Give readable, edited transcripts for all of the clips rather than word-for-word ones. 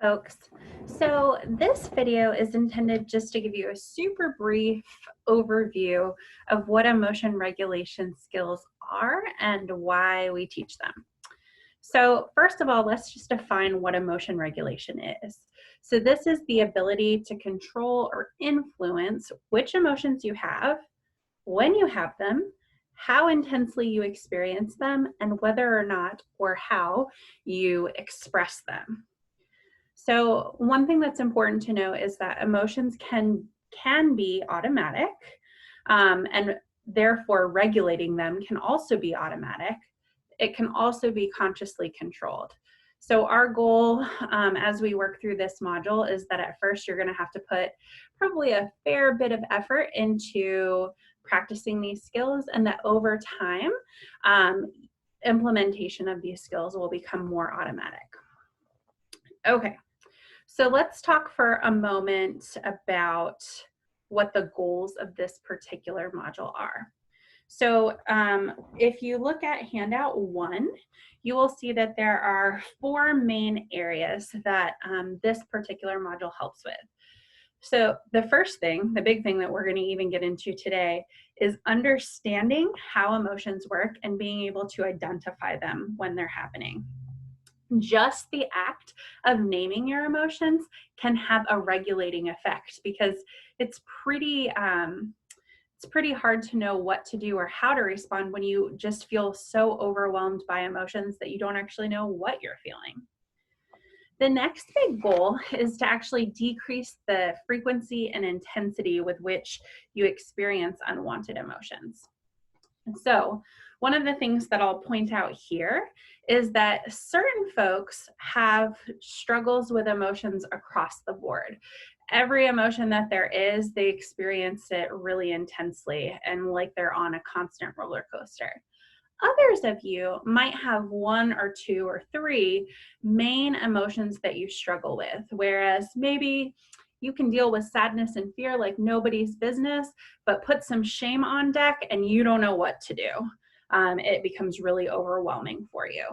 Folks. So this video is intended just to give you a super brief overview of what emotion regulation skills are and why we teach them. So first of all, let's just define what emotion regulation is. So this is the ability to control or influence which emotions you have, when you have them, how intensely you experience them, and whether or not or how you express them. So one thing that's important to know is that emotions can be automatic, and therefore regulating them can also be automatic. It can also be consciously controlled. So our goal as we work through this module is that at first you're going to have to put probably a fair bit of effort into practicing these skills, and that over time, implementation of these skills will become more automatic. Okay. So let's talk for a moment about what the goals of this particular module are. So if you look at handout 1, you will see that there are 4 main areas that this particular module helps with. So the first thing, the big thing that we're going to even get into today, is understanding how emotions work and being able to identify them when they're happening. Just the act of naming your emotions can have a regulating effect, because it's pretty hard to know what to do or how to respond when you just feel so overwhelmed by emotions that you don't actually know what you're feeling. The next big goal is to actually decrease the frequency and intensity with which you experience unwanted emotions. So one of the things that I'll point out here is that certain folks have struggles with emotions across the board. Every emotion that there is, they experience it really intensely and like they're on a constant roller coaster. Others of you might have 1 or 2 or 3 main emotions that you struggle with, whereas maybe you can deal with sadness and fear like nobody's business, but put some shame on deck and you don't know what to do. It becomes really overwhelming for you.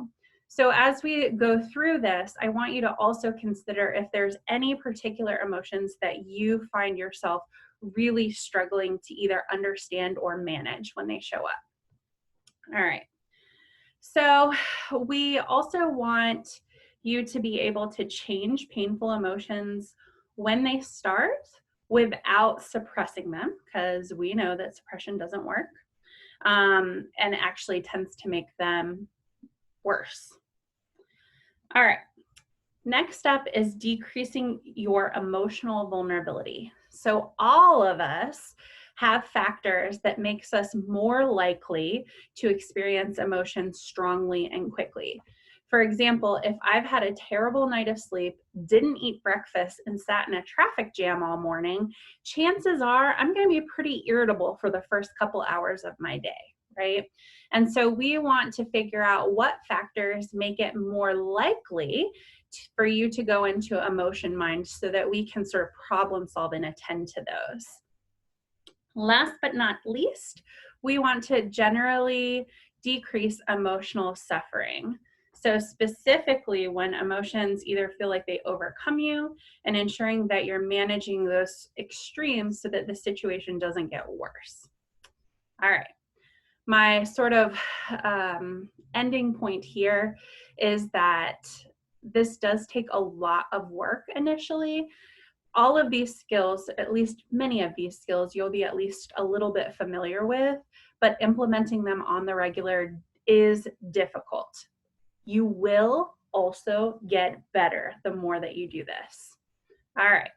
So as we go through this, I want you to also consider if there's any particular emotions that you find yourself really struggling to either understand or manage when they show up. All right. So we also want you to be able to change painful emotions when they start without suppressing them, because we know that suppression doesn't work, and actually tends to make them worse. All right. Next up is decreasing your emotional vulnerability. So all of us have factors that makes us more likely to experience emotions strongly and quickly. For example, if I've had a terrible night of sleep, didn't eat breakfast, and sat in a traffic jam all morning, chances are I'm going to be pretty irritable for the first couple hours of my day, right? And so we want to figure out what factors make it more likely for you to go into emotion mind so that we can sort of problem solve and attend to those. Last but not least, we want to generally decrease emotional suffering. So specifically when emotions either feel like they overcome you, and ensuring that you're managing those extremes so that the situation doesn't get worse. All right. My sort of ending point here is that this does take a lot of work initially. All of these skills, at least many of these skills, you'll be at least a little bit familiar with, but implementing them on the regular is difficult. You will also get better the more that you do this. All right.